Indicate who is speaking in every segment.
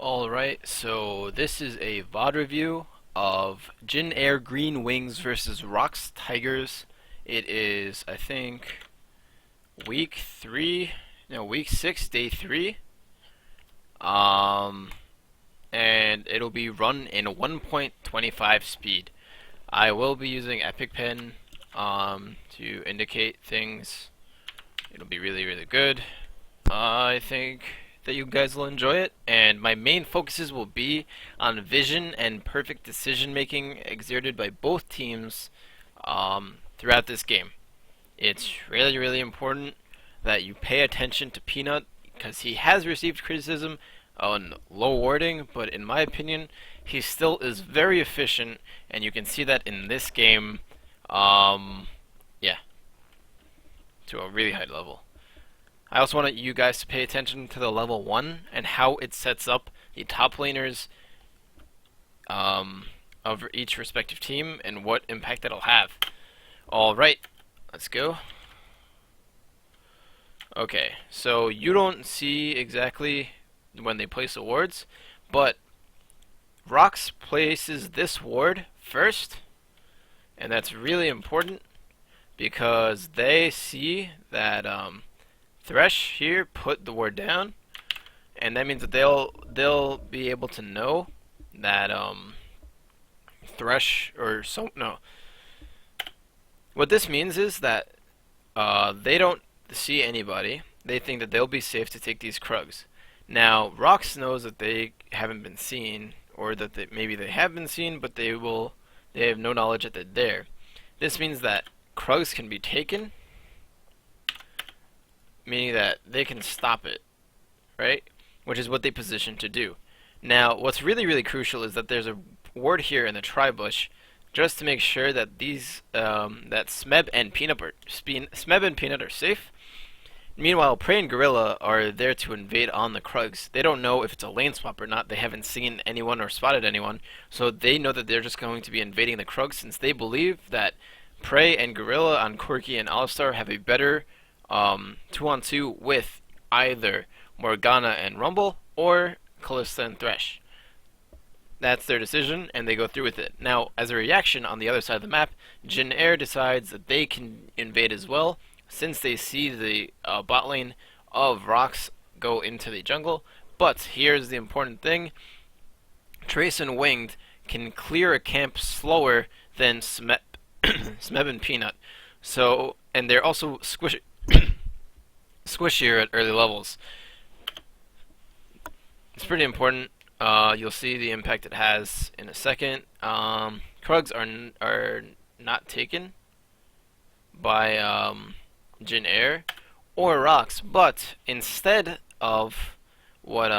Speaker 1: Alright, so this is a VOD review of Jin Air Green Wings versus ROX Tigers. It is, I think, week 6, day 3. And it'll be run in 1.25 speed. I will be using Epic Pen to indicate things. It'll be really good. I think that you guys will enjoy it, and my main focuses will be on vision and perfect decision making exerted by both teams throughout this game. It's really important that you pay attention to Peanut because he has received criticism on low warding, but in my opinion he still is very efficient, and you can see that in this game, yeah, to a really high level. I also want you guys to pay attention to the level 1 and how it sets up the top laners of each respective team and what impact that'll have. Alright, let's go. Okay, so you don't see exactly when they place the wards, but ROX places this ward first, and that's really important because they see that Thresh here put the ward down, and that means that they'll be able to know that Thresh or what this means is that they don't see anybody. They think that they'll be safe to take these Krugs. Now ROX knows that they haven't been seen, or that maybe they have been seen, but they have no knowledge that they're there. This means that Krugs can be taken, meaning that they can stop it, right? Which is what they position to do. Now, what's really crucial is that there's a ward here in the tri-bush, just to make sure that these that Smeb and Peanut are safe. Meanwhile, Prey and Gorilla are there to invade on the Krugs. They don't know if it's a lane swap or not. They haven't seen anyone or spotted anyone, so they know that they're just going to be invading the Krugs, since they believe that Prey and Gorilla on Corki and Alistar have a better 2-on-2 with either Morgana and Rumble or Kalista and Thresh. That's their decision, and they go through with it. Now, as a reaction, on the other side of the map, Jin Air decides that they can invade as well, since they see the bot lane of ROX go into the jungle. But here's the important thing: Trace and Winged can clear a camp slower than Smeb and Peanut. So, and they're also squishier at early levels. It's pretty important. You'll see the impact it has in a second. Krugs are not taken by Jin Air or ROX, but instead of what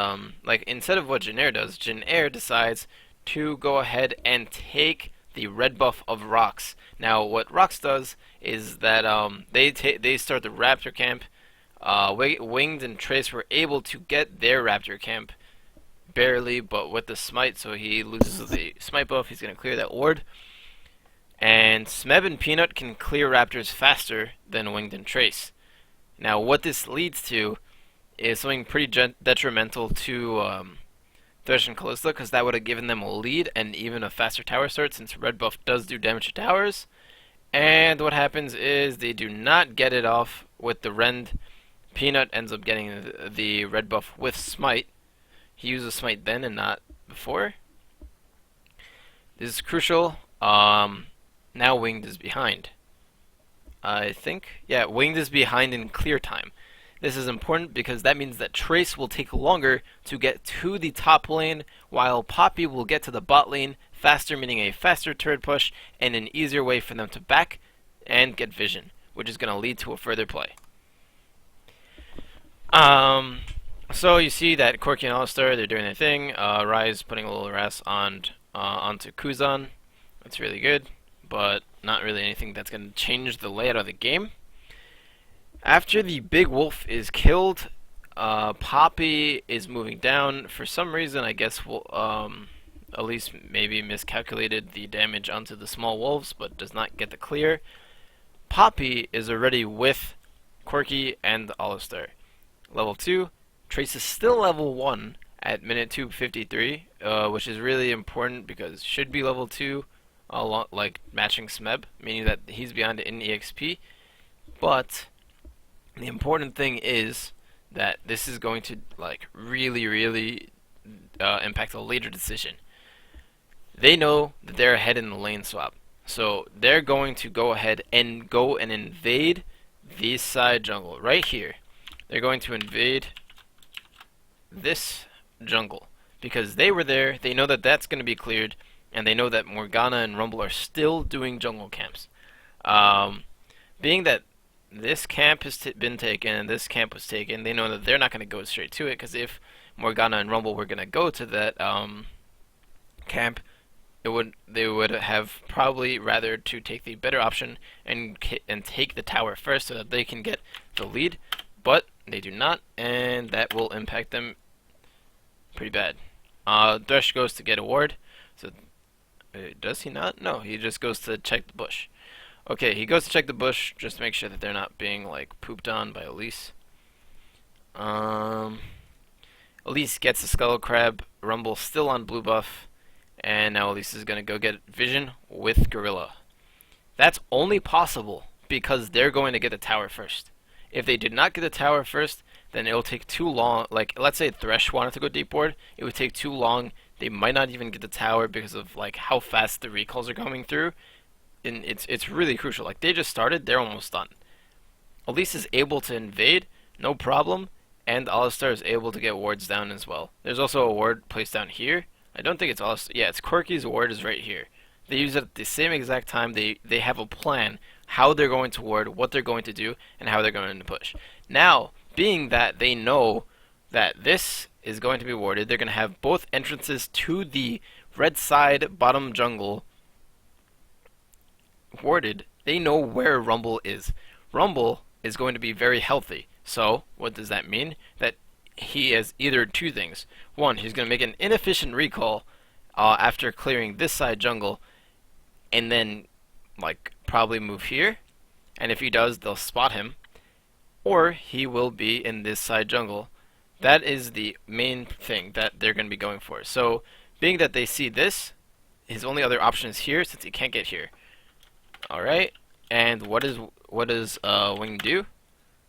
Speaker 1: Jin Air does, Jin Air decides to go ahead and take the red buff of ROX. Now, what ROX does is that they start the Raptor camp. Winged and Trace were able to get their Raptor camp barely, but with the smite, so he loses the smite buff. He's going to clear that ward. And Smeb and Peanut can clear Raptors faster than Winged and Trace. Now, what this leads to is something pretty detrimental to Thresh and Kalista, because that would have given them a lead and even a faster tower start, since red buff does do damage to towers. And what happens is they do not get it off with the rend. Peanut ends up getting the red buff with smite. He uses smite then and not before. This is crucial. Now Winged is behind. I think, yeah, Winged is behind in clear time. This is important because that means that Trace will take longer to get to the top lane, while Poppy will get to the bot lane faster, meaning a faster turret push and an easier way for them to back and get vision, which is going to lead to a further play. So you see that Corki and Alistar, they're doing their thing. Rise putting a little harass onto Kuzan. That's really good, but not really anything that's going to change the layout of the game. After the big wolf is killed, Poppy is moving down. For some reason, I guess Elise maybe miscalculated the damage onto the small wolves, but does not get the clear. Poppy is already with Corki and Alistar. Level 2, Trace is still level 1 at minute 2:53, which is really important because should be level 2, like matching Smeb, meaning that he's beyond it in EXP. But the important thing is that this is going to like really impact a later decision. They know that they're ahead in the lane swap, so they're going to go ahead and invade this side jungle right here. They're going to invade this jungle because they were there. They know that that's going to be cleared, and they know that Morgana and Rumble are still doing jungle camps. Being that this camp has been taken and this camp was taken, they know that they're not going to go straight to it, because if Morgana and Rumble were going to go to that camp, they would have probably rather to take the better option and take the tower first so that they can get the lead, but they do not, and that will impact them pretty bad. Thresh goes to get a ward, so does he not? No, he just goes to check the bush. Okay, he goes to check the bush just to make sure that they're not being like pooped on by Elise. Elise gets the Skull Crab. Rumble still on blue buff, and now Elise is gonna go get Vision with Gorilla. That's only possible because they're going to get the tower first. If they did not get the tower first, then it'll take too long. Like, let's say Thresh wanted to go deep board, it would take too long. They might not even get the tower because of like how fast the recalls are coming through. And it's really crucial. Like, they just started, they're almost done. Elise is able to invade, no problem, and Alistar is able to get wards down as well. There's also a ward placed down here. I don't think it's Alistar. Yeah, it's Corki's ward is right here. They use it at the same exact time. They have a plan how they're going to ward, what they're going to do, and how they're going to push. Now, being that they know that this is going to be warded, they're going to have both entrances to the red side bottom jungle warded. They know where Rumble is. Rumble is going to be very healthy. So, what does that mean? That he has either two things. One, he's going to make an inefficient recall after clearing this side jungle, and then, like, probably move here. And if he does, they'll spot him. Or he will be in this side jungle. That is the main thing that they're going to be going for. So, being that they see this, his only other option is here, since he can't get here. Alright, and what does Wing do?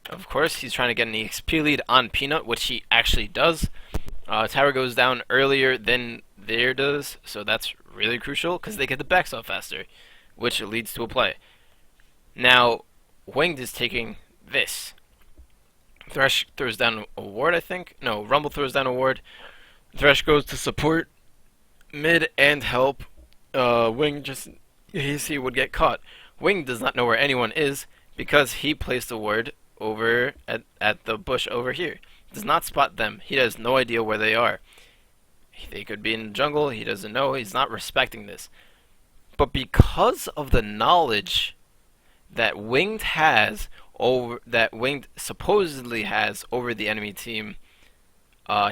Speaker 1: Of course, he's trying to get an EXP lead on Peanut, which he actually does. Tower goes down earlier than there does, so that's really crucial, because they get the backstop faster, which leads to a play. Now, Winged is taking this. Thresh throws down a ward, I think. No, Rumble throws down a ward. Thresh goes to support mid and help. Wing just... he would get caught. Wing does not know where anyone is because he placed a ward over at the bush over here. Does not spot them. He has no idea where they are. They could be in the jungle. He doesn't know. He's not respecting this. But because of the knowledge that Winged has over that Winged supposedly has over the enemy team,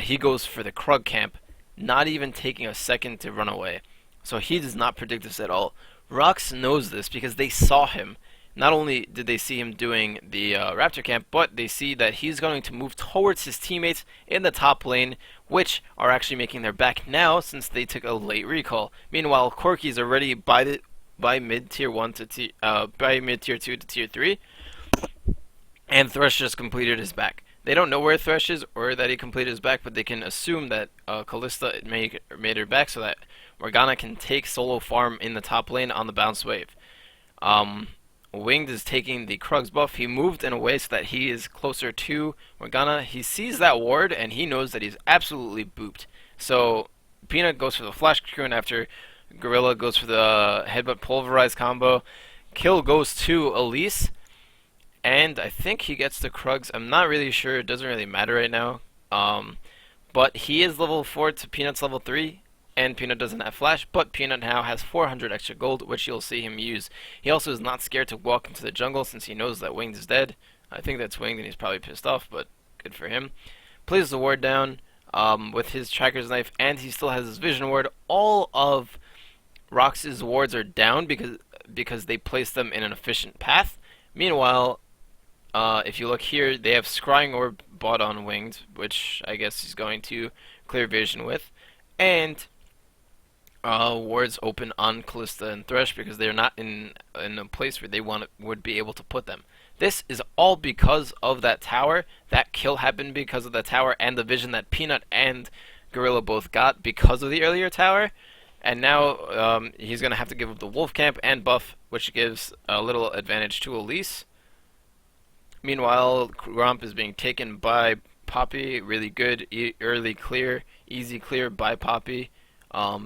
Speaker 1: he goes for the Krug camp, not even taking a second to run away. So he does not predict this at all. ROX knows this because they saw him. Not only did they see him doing the Raptor camp, but they see that he's going to move towards his teammates in the top lane, which are actually making their back now since they took a late recall. Meanwhile, Corki's already by mid tier 1 to by mid tier 2 to tier 3, and Thresh just completed his back. They don't know where Thresh is or that he completed his back, but they can assume that Kalista made her back so that Morgana can take solo farm in the top lane on the bounce wave. Winged is taking the Krug's buff. He moved in a way so that he is closer to Morgana. He sees that ward and he knows that he's absolutely booped. So Peanut goes for the flash cocoon after Gorilla goes for the headbutt pulverize combo. Kill goes to Elise, and I think he gets the Krugs. I'm not really sure. It doesn't really matter right now. But he is level 4 to Peanut's level 3. And Peanut doesn't have flash, but Peanut now has 400 extra gold, which you'll see him use. He also is not scared to walk into the jungle since he knows that Winged is dead. I think that's Winged and he's probably pissed off, but good for him. Plays the ward down with his tracker's knife, and he still has his vision ward. All of ROX's wards are down because they placed them in an efficient path. Meanwhile, if you look here, they have Scrying Orb bought on Winged, which I guess he's going to clear vision with, and wards open on Callista and Thresh because they're not in a place where they would be able to put them. This is all because of that tower. That kill happened because of the tower and the vision that Peanut and Gorilla both got because of the earlier tower. And now he's going to have to give up the Wolf Camp and buff, which gives a little advantage to Elise. Meanwhile, Gromp is being taken by Poppy. Really good early clear, easy clear by Poppy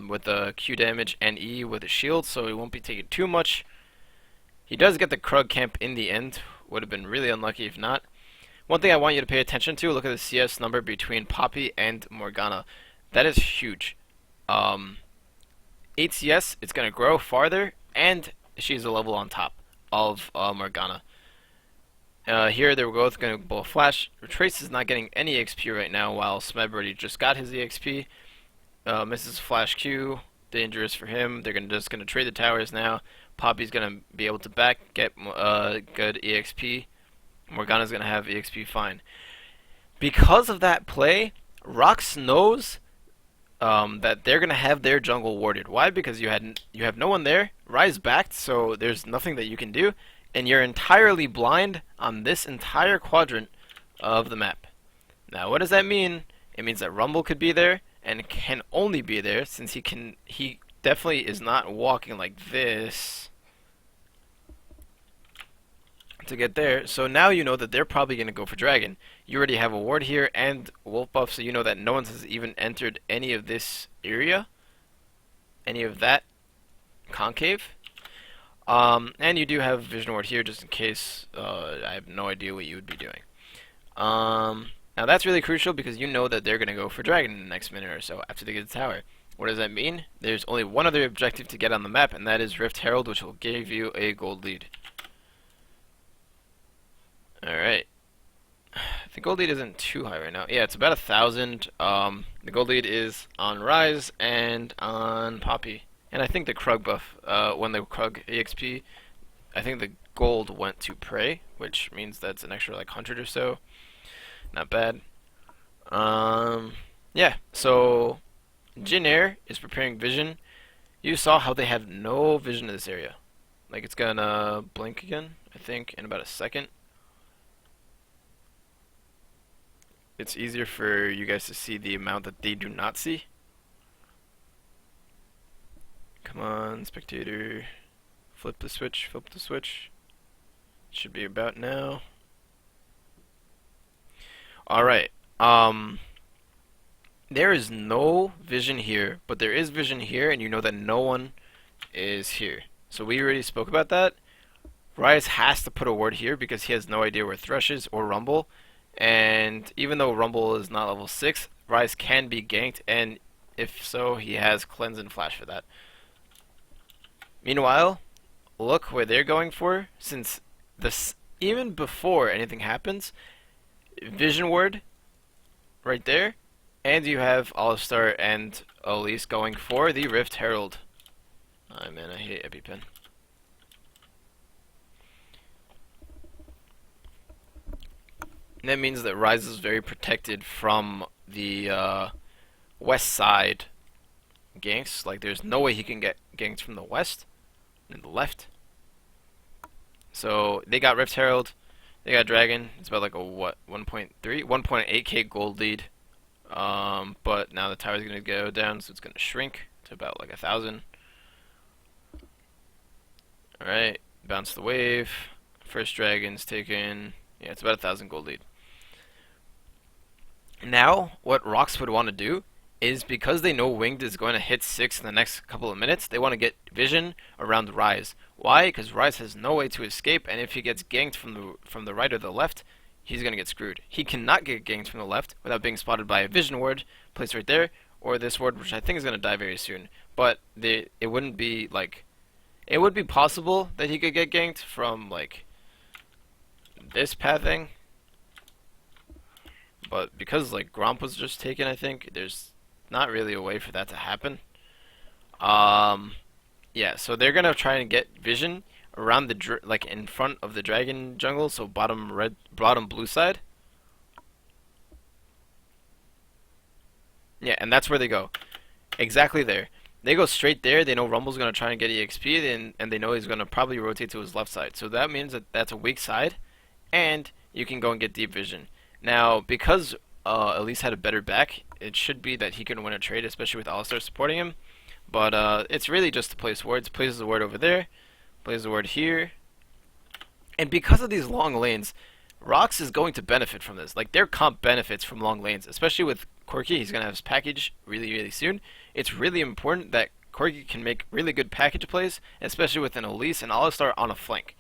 Speaker 1: with the Q damage and E with a shield, so he won't be taking too much. He does get the Krug Camp in the end. Would have been really unlucky if not. One thing I want you to pay attention to, look at the CS number between Poppy and Morgana. That is huge. 8 CS, it's going to grow farther, and she's a level on top of Morgana. Here they're both going to both flash. Trace is not getting any XP right now, while Smeb already just got his EXP. Misses Flash Q, dangerous for him. They're just going to trade the towers now. Poppy's going to be able to get good EXP. Morgana's going to have EXP fine. Because of that play, ROX knows that they're going to have their jungle warded. Why? Because you have no one there. Ryze backed, so there's nothing that you can do. And you're entirely blind on this entire quadrant of the map. Now, what does that mean? It means that Rumble could be there, and can only be there since he definitely is not walking like this to get there. So now you know that they're probably going to go for Dragon. You already have a ward here and Wolf buff, so you know that no one has even entered any of this area, any of that concave. And you do have Vision Ward here just in case. I have no idea what you would be doing. Now that's really crucial because you know that they're going to go for Dragon in the next minute or so after they get the tower. What does that mean? There's only one other objective to get on the map, and that is Rift Herald, which will give you a gold lead. Alright. The gold lead isn't too high right now. Yeah, it's about 1,000. The gold lead is on Ryze and on Poppy. And I think the Krug buff, when the Krug EXP, I think the gold went to Prey, which means that's an extra like 100 or so. Not bad. Yeah, so Jin Air is preparing vision. You saw how they have no vision in this area. Like it's gonna blink again, I think, in about a second. It's easier for you guys to see the amount that they do not see. Come on, spectator. Flip the switch, flip the switch. Should be about now. Alright, there is no vision here, but there is vision here, and you know that no one is here. So we already spoke about that. Ryze has to put a ward here because he has no idea where Thresh is or Rumble. And even though Rumble is not level 6, Ryze can be ganked, and if so, he has Cleanse and Flash for that. Meanwhile, look where they're going for, since this, even before anything happens, Vision Ward right there, and you have All-Star and Elise going for the Rift Herald. Oh man, I hate EpiPen. And that means that Ryze is very protected from the west side ganks. Like there's no way he can get ganked from the west and the left. So they got Rift Herald. They got Dragon. It's about like a what, 1.3, 1.8k gold lead. But now the tower's gonna go down, so it's gonna shrink to about like 1,000. All right, bounce the wave. First dragon's taken. Yeah, it's about 1,000 gold lead. Now, what ROX would want to do is, because they know Winged is going to hit 6 in the next couple of minutes, they want to get vision around Ryze. Why? Because Ryze has no way to escape, and if he gets ganked from the right or the left, he's going to get screwed. He cannot get ganked from the left without being spotted by a vision ward placed right there, or this ward, which I think is going to die very soon. But it wouldn't be like, it would be possible that he could get ganked from like this pathing, but because like Gromp was just taken, I think there's not really a way for that to happen. Yeah, so they're gonna try and get vision around the like in front of the dragon jungle, so bottom blue side. Yeah, and that's where they go. Exactly there. They go straight there. They know Rumble's going to try and get EXP, and they know he's going to probably rotate to his left side. So that means that that's a weak side, and you can go and get deep vision. Now, because Elise had a better back, it should be that he can win a trade, especially with Alistar supporting him. But it's really just to place wards. Places the ward over there, places the ward here. And because of these long lanes, ROX is going to benefit from this. Like, their comp benefits from long lanes, especially with Corki. He's going to have his package really, really soon. It's really important that Corki can make really good package plays, especially with an Elise and Alistar on a flank.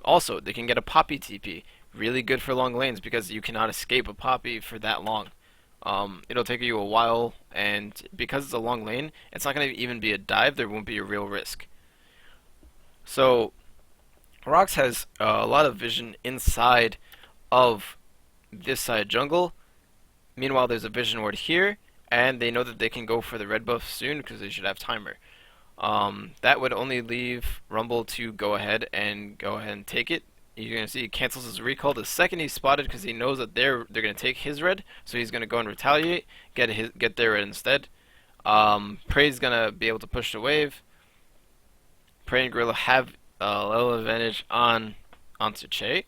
Speaker 1: Also, they can get a Poppy TP. Really good for long lanes because you cannot escape a Poppy for that long. It'll take you a while, and because it's a long lane, it's not going to even be a dive. There won't be a real risk. So, ROX has a lot of vision inside of this side jungle. Meanwhile, there's a vision ward here, and they know that they can go for the red buff soon because they should have timer. That would only leave Rumble to go ahead and take it. You're gonna see he cancels his recall the second he's spotted because he knows that they're gonna take his red, so he's gonna go and retaliate, get their red instead. Prey's gonna be able to push the wave. Prey and Gorilla have a little advantage onto Che,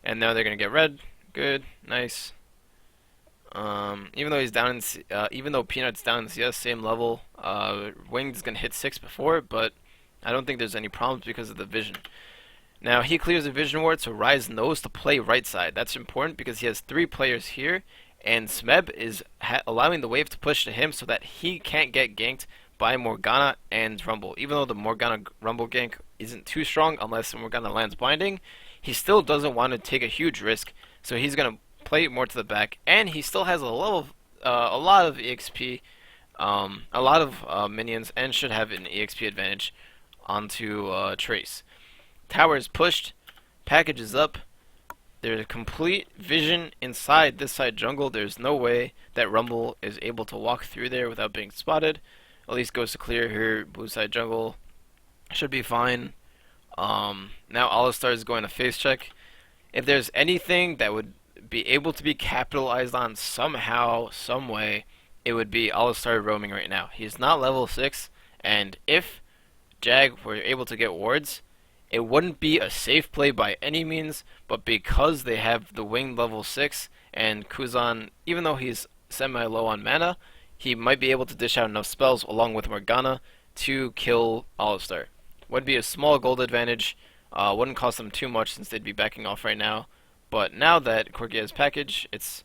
Speaker 1: and now they're gonna get red. Good, nice. Even though he's down in, even though Peanut's down in CS, same level. Winged's gonna hit 6 before, but I don't think there's any problems because of the vision. Now he clears the vision ward, so Ryze knows to play right side. That's important because he has 3 players here, and Smeb is allowing the wave to push to him so that he can't get ganked by Morgana and Rumble. Even though the Morgana Rumble gank isn't too strong unless Morgana lands binding, he still doesn't want to take a huge risk, so he's gonna play more to the back, and he still has a lot of EXP, a lot of minions, and should have an EXP advantage onto Trace. Tower is pushed, package is up. There's a complete vision inside this side jungle. There's no way that Rumble is able to walk through there without being spotted. At least goes to clear here. Blue side jungle should be fine. Now Alistar is going to face check. If there's anything that would be able to be capitalized on somehow, some way, it would be Alistar roaming right now. He's not level 6, and if Jag were able to get wards, it wouldn't be a safe play by any means, but because they have the wing level 6 and Kuzan, even though he's semi-low on mana, he might be able to dish out enough spells along with Morgana to kill Alistar. Would be a small gold advantage, wouldn't cost them too much since they'd be backing off right now. But now that Corki has package, it's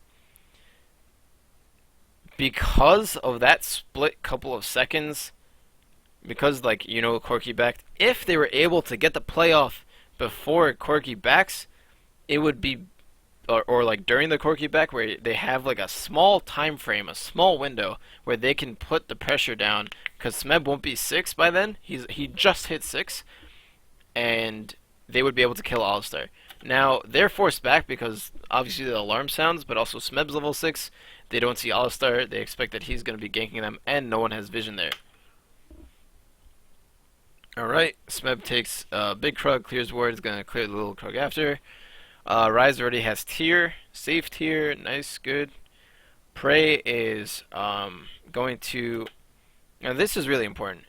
Speaker 1: because of that split couple of seconds, because Corki backed, if they were able to get the playoff before Corki backs, it would be, or like during the Corki back where they have like a small time frame, a small window where they can put the pressure down, because Smeb won't be 6 by then. He just hit 6, and they would be able to kill Alistar. Now, they're forced back because obviously the alarm sounds, but also Smeb's level 6. They don't see Alistar. They expect that he's going to be ganking them, and no one has vision there. Alright, Smeb takes big Krug, clears ward, is going to clear the little Krug after. Ryze already has tier, safe tier, nice, good. Prey is going to... Now this is really important.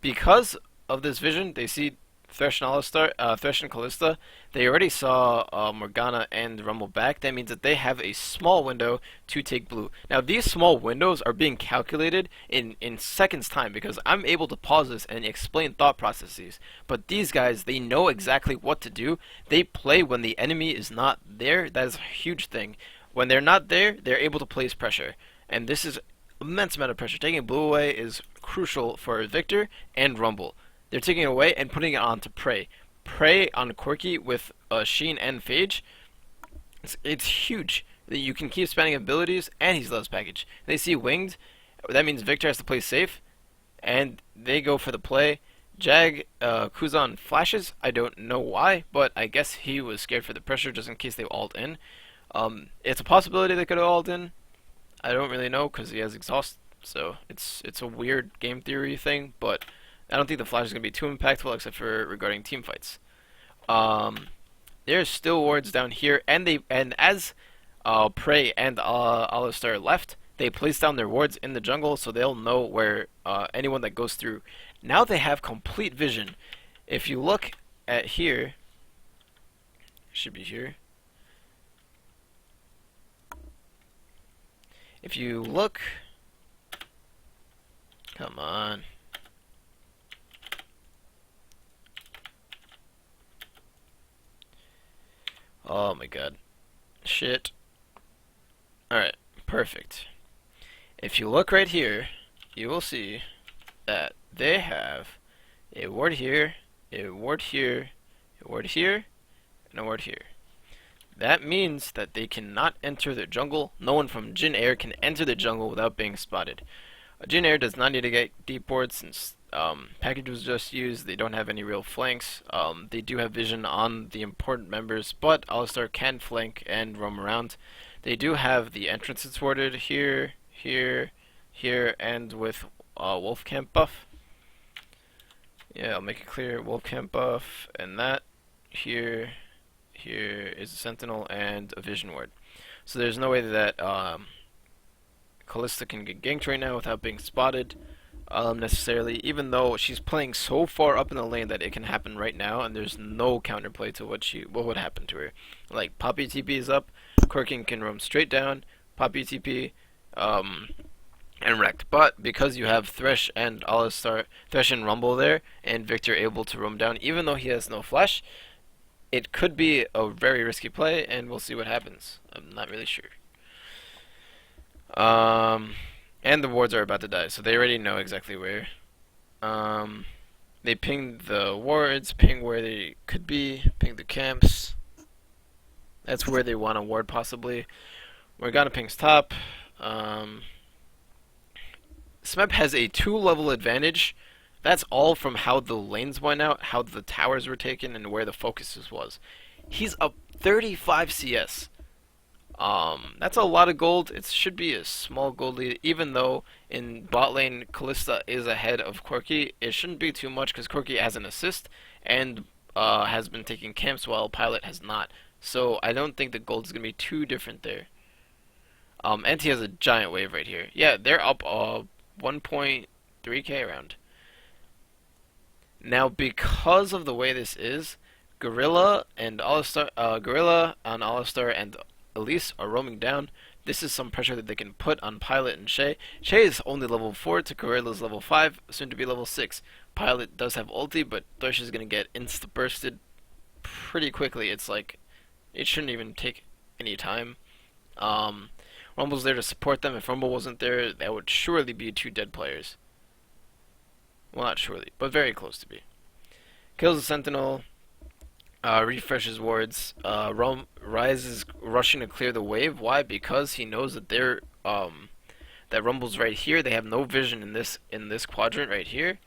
Speaker 1: Because of this vision, they see Thresh and Alistar, Thresh and Kalista. They already saw Morgana and Rumble back. That means that they have a small window to take blue. Now these small windows are being calculated in seconds time because I'm able to pause this and explain thought processes. But these guys, they know exactly what to do. They play when the enemy is not there. That is a huge thing. When they're not there, they're able to place pressure. And this is immense amount of pressure. Taking blue away is crucial for Victor and Rumble. They're taking it away and putting it on to Prey. Prey on Corki with Sheen and Phage. It's huge. You can keep spamming abilities, and he's loves package. They see Winged. That means Victor has to play safe, and they go for the play. Jag, Kuzan flashes. I don't know why, but I guess he was scared for the pressure just in case they ult in. It's a possibility they could have ult in. I don't really know because he has exhaust, so it's a weird game theory thing, but I don't think the flash is going to be too impactful except for regarding team fights. There's still wards down here, and as Prey and Alistar left, they place down their wards in the jungle so they'll know where anyone that goes through. Now they have complete vision. If you look at here, should be here. If you look, come on. Oh my god. Shit. Alright, perfect. If you look right here, you will see that they have a ward here, a ward here, a ward here, and a ward here. That means that they cannot enter the jungle. No one from Jin Air can enter the jungle without being spotted. Jin Air does not need to get deep wards since package was just used. They don't have any real flanks. They do have vision on the important members, but Alistar can flank and roam around. They do have the entrances warded here, here, here, and with wolf camp buff. Yeah, I'll make it clear. Wolf camp buff, and that here. Here is a sentinel and a vision ward. So there's no way that Kalista can get ganked right now without being spotted necessarily, even though she's playing so far up in the lane that it can happen right now, and there's no counterplay to what would happen to her. Like Poppy TP is up, Corkin can roam straight down, Poppy TP, and wrecked. But because you have Thresh and Alistar, Thresh and Rumble there, and Victor able to roam down, even though he has no flash, it could be a very risky play, and we'll see what happens. I'm not really sure. And the wards are about to die, so they already know exactly where. They ping the wards, ping where they could be, ping the camps. That's where they want a ward possibly. Morgana pings top. Smeb has a 2-level advantage. That's all from how the lanes went out, how the towers were taken, and where the focuses was. He's up 35 CS. That's a lot of gold. It should be a small gold lead, even though in bot lane Kalista is ahead of Corki. It shouldn't be too much because Corki has an assist and has been taking camps while Pilot has not. So I don't think the gold is going to be too different there. And he has a giant wave right here. Yeah, they're up 1.3k around. Now, because of the way this is, Gorilla and Alistar, and Elise are roaming down. This is some pressure that they can put on Pilot and Shay. Shay is only level 4 to Gorilla's level 5, soon to be level 6. Pilot does have ulti, but Thresh is going to get insta-bursted pretty quickly. It's like, it shouldn't even take any time. Rumble's there to support them. If Rumble wasn't there, that would surely be 2 dead players. Well, not surely, but very close to be. Kills the Sentinel, refreshes wards. Rise is rushing to clear the wave. Why? Because he knows that they're that Rumble's right here. They have no vision in this quadrant right here.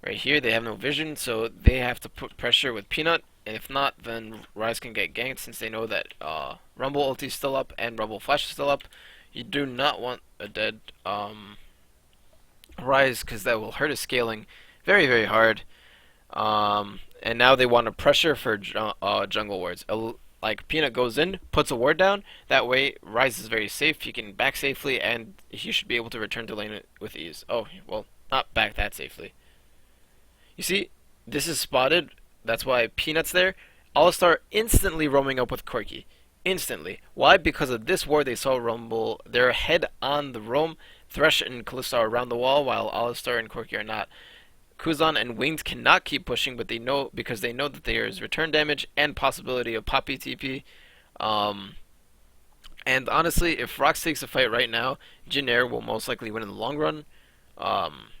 Speaker 1: Right here, they have no vision, so they have to put pressure with Peanut. And if not, then Rise can get ganked since they know that Rumble ulti is still up and Rumble flash is still up. You do not want a dead Rise because that will hurt his scaling very, very hard. And now they want to pressure for jungle wards. Like Peanut goes in, puts a ward down. That way, Rise is very safe. He can back safely, and he should be able to return to lane with ease. Oh, well, not back that safely. You see, this is spotted. That's why Peanut's there. Alistar instantly roaming up with Corki. Instantly. Why? Because of this ward they saw Rumble. They're ahead on the roam. Thresh and Kalista are around the wall, while Alistar and Corki are not. Kuzan and Winged cannot keep pushing, but they know because they know that there is return damage and possibility of Poppy TP. And honestly, if ROX takes a fight right now, Jin Air will most likely win in the long run.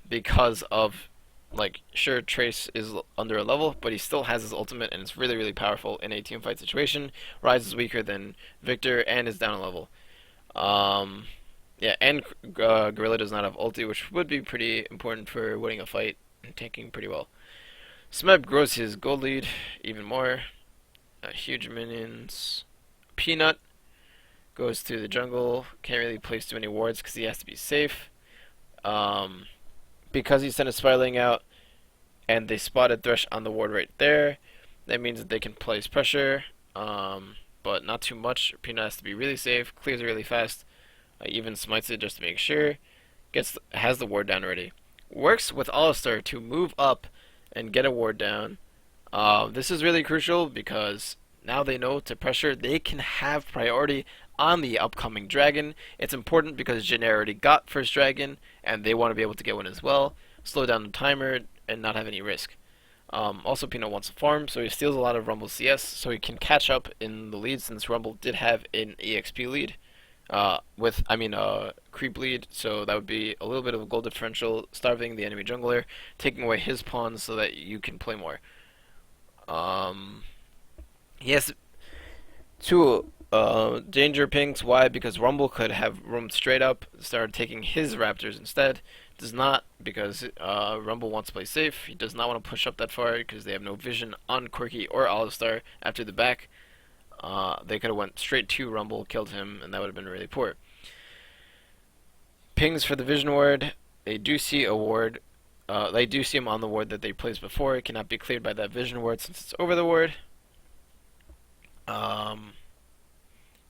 Speaker 1: Because of, like, sure, Trace is under a level, but he still has his ultimate, and it's really, really powerful in a team fight situation. Rise is weaker than Victor and is down a level. Yeah, and Gorilla does not have ulti, which would be pretty important for winning a fight and tanking pretty well. Smeb grows his gold lead even more. Huge minions. Peanut goes to the jungle. Can't really place too many wards because he has to be safe. Because he sent a spiraling out and they spotted Thresh on the ward right there, that means that they can place pressure, but not too much. Peanut has to be really safe, clears really fast. Even smites it just to make sure. Has the ward down already. Works with Alistar to move up and get a ward down. This is really crucial because now they know to pressure, they can have priority on the upcoming dragon. It's important because Jin Air already got first dragon, and they want to be able to get one as well. Slow down the timer and not have any risk. Also, Peanut wants to farm, so he steals a lot of Rumble's CS, so he can catch up in the lead since Rumble did have an EXP lead. Creep lead, so that would be a little bit of a goal differential, starving the enemy jungler, taking away his pawns so that you can play more. He has two danger pinks. Why? Because Rumble could have roamed straight up, started taking his raptors instead. Does not, because Rumble wants to play safe. He does not want to push up that far because they have no vision on Corki or Alistar after the back. They could have went straight to Rumble, killed him, and that would have been really poor. Pings for the vision ward. They do see a ward. They do see him on the ward that they placed before. It cannot be cleared by that vision ward since it's over the ward.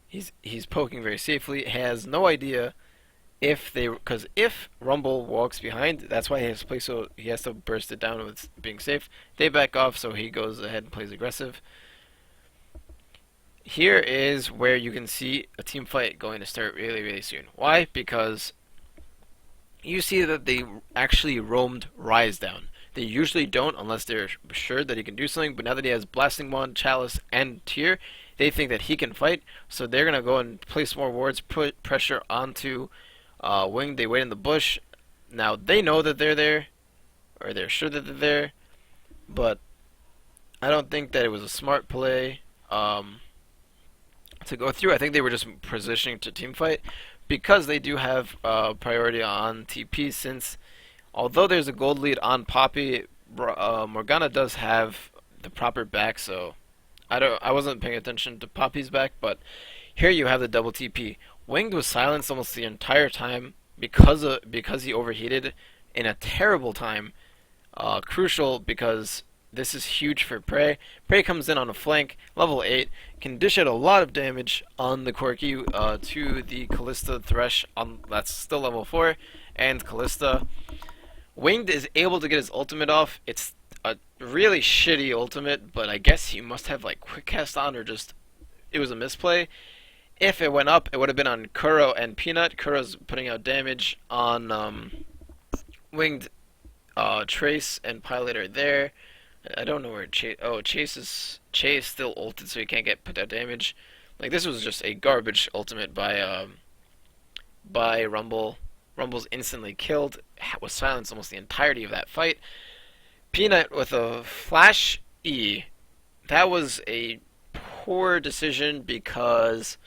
Speaker 1: He's poking very safely. He has no idea because if Rumble walks behind, that's why he has to play, so he has to burst it down with being safe. They back off, so he goes ahead and plays aggressive. Here is where you can see a team fight going to start really, really soon. Why? Because you see that they actually roamed Rise down. They usually don't unless they're sure that he can do something, but now that he has Blasting Wand, Chalice, and Tear, they think that he can fight, so they're going to go and place more wards, put pressure onto Wing. They wait in the bush. Now, they know that they're there, or they're sure that they're there, but I don't think that it was a smart play to go through. I think they were just positioning to team fight because they do have priority on TP, since although there's a gold lead on Poppy, Morgana does have the proper back, so I wasn't paying attention to Poppy's back, but here you have the double TP. Winged was silenced almost the entire time because he overheated in a terrible time. Crucial because this is huge for Prey. Prey comes in on a flank, level 8, can dish out a lot of damage on the Corki to the Callista Thresh, that's still level 4, and Callista. Winged is able to get his ultimate off. It's a really shitty ultimate, but I guess he must have like quick cast on, or just it was a misplay. If it went up, it would have been on Kuro and Peanut. Kuro's putting out damage on Winged. Trace and Pilot are there. I don't know where Chase. Oh, Chase still ulted, so he can't put out damage. Like, this was just a garbage ultimate by Rumble. Rumble's instantly killed. Was silenced almost the entirety of that fight. Peanut with a flash E. That was a poor decision because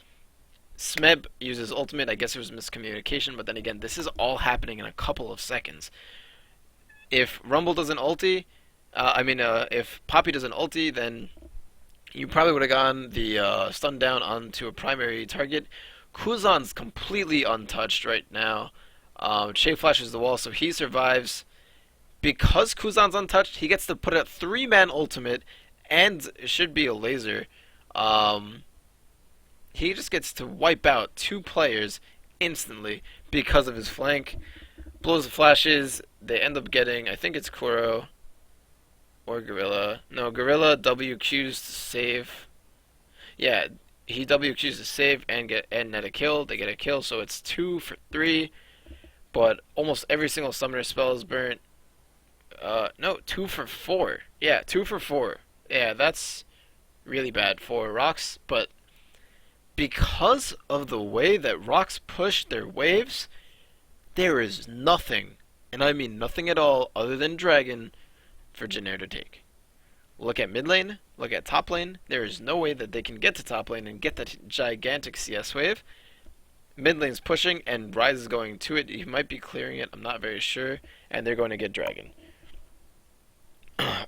Speaker 1: Smeb uses ultimate. I guess it was miscommunication, but then again, this is all happening in a couple of seconds. If Rumble doesn't ulti, if Poppy doesn't ulti, then you probably would have gone the stun down onto a primary target. Kuzan's completely untouched right now. Shay flashes the wall, so he survives. Because Kuzan's untouched, he gets to put a 3-man ultimate, and it should be a laser. He just gets to wipe out 2 players instantly because of his flank. Blows the flashes. They end up getting, I think it's Kuro or Gorilla. No, Gorilla WQs to save. Yeah, he WQs to save and net a kill. They get a kill, so it's 2 for 3. But almost every single summoner spell is burnt. No, 2 for 4. Yeah, 2 for 4. Yeah, that's really bad for ROX, but because of the way that ROX push their waves, there is nothing, and I mean nothing at all, other than Dragon for Jin Air to take. Look at mid lane, look at top lane. There is no way that they can get to top lane and get that gigantic CS wave. Mid lane's pushing, and Rise is going to it. He might be clearing it, I'm not very sure, and they're going to get Dragon.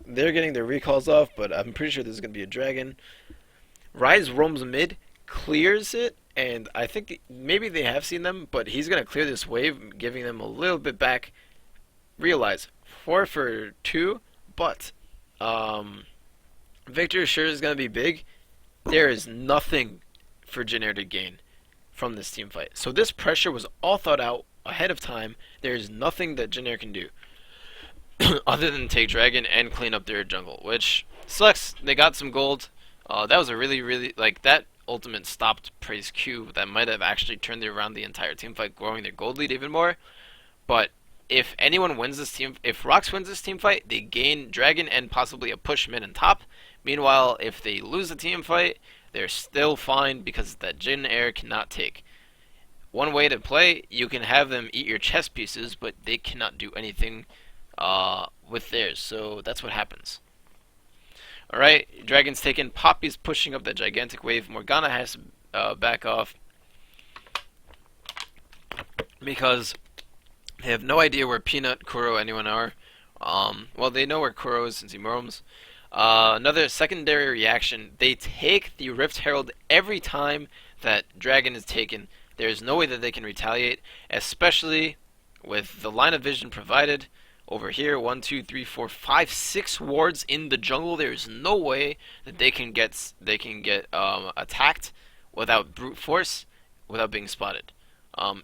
Speaker 1: They're getting their recalls off, but I'm pretty sure this is going to be a Dragon. Rise roams mid, clears it, and I think maybe they have seen them, but he's going to clear this wave, giving them a little bit back. Realize, 4 for 2, but victory sure is going to be big. There is nothing for Jin Air to gain. from this team fight. So this pressure was all thought out ahead of time. There is nothing that Jin Air can do other than take Dragon and clean up their jungle, which sucks. They got some gold. That was a really, like, that ultimate stopped Praise Q that might have actually turned around the entire team fight, growing their gold lead even more. But if anyone wins this team, if ROX wins this team fight, they gain Dragon and possibly a push mid and top. Meanwhile, if they lose the team fight, they're still fine because that Jin Air cannot take. One way to play, you can have them eat your chess pieces, but they cannot do anything with theirs. So that's what happens. Alright, Dragon's taken. Poppy's pushing up that gigantic wave. Morgana has to back off because they have no idea where Peanut, Kuro, anyone are. Well, they know where Kuro is since he roams. Another secondary reaction, they take the Rift Herald every time that Dragon is taken. There's no way that they can retaliate, especially with the line of vision provided. Over here, 1, 2, 3, 4, 5, 6 wards in the jungle. There is no way that they can get attacked without brute force, without being spotted.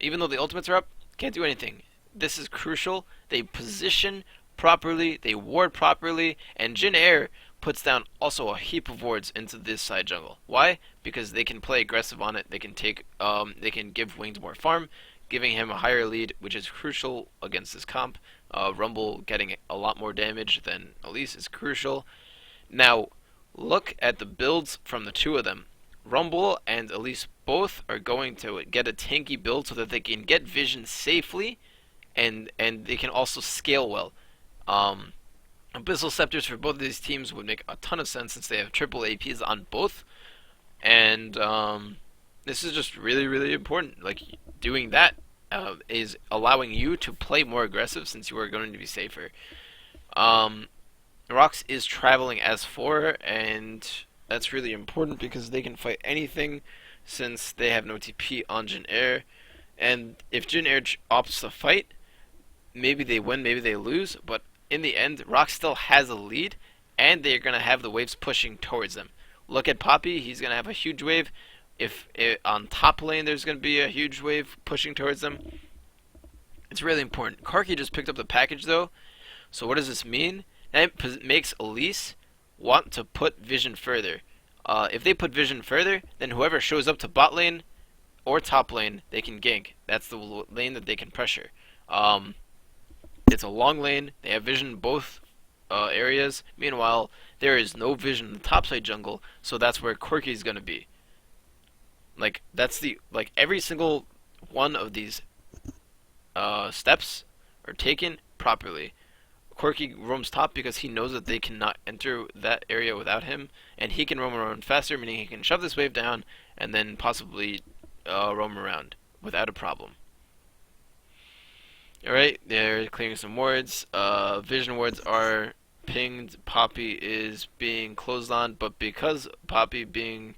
Speaker 1: Even though the ultimates are up, can't do anything. This is crucial. They position properly, they ward properly, and Jin Air puts down also a heap of wards into this side jungle. Why? Because they can play aggressive on it. They can give Wings more farm, giving him a higher lead, which is crucial against this comp. Rumble getting a lot more damage than Elise is crucial. Now, look at the builds from the two of them. Rumble and Elise both are going to get a tanky build so that they can get vision safely, and they can also scale well. Abyssal Scepters for both of these teams would make a ton of sense since they have triple APs on both. And this is just really important. Like, doing that is allowing you to play more aggressive since you are going to be safer. ROX is traveling as 4, and that's really important because they can fight anything since they have no TP on Jin Air. And if Jin Air opts to fight, maybe they win, maybe they lose, but in the end, ROX still has a lead, and they're going to have the waves pushing towards them. Look at Poppy, he's going to have a huge wave. If on top lane there's going to be a huge wave pushing towards them. It's really important. Karki just picked up the package though, so what does this mean? That makes Elise want to put vision further. If they put vision further, then whoever shows up to bot lane or top lane, they can gank. That's the lane that they can pressure. It's a long lane. They have vision in both areas. Meanwhile, there is no vision in the topside jungle, so that's where Corki is going to be. Like, that's every single one of these steps are taken properly. Corki roams top because he knows that they cannot enter that area without him, and he can roam around faster, meaning he can shove this wave down and then possibly roam around without a problem. Alright, they're clearing some wards. Vision wards are pinged. Poppy is being closed on, but because Poppy, being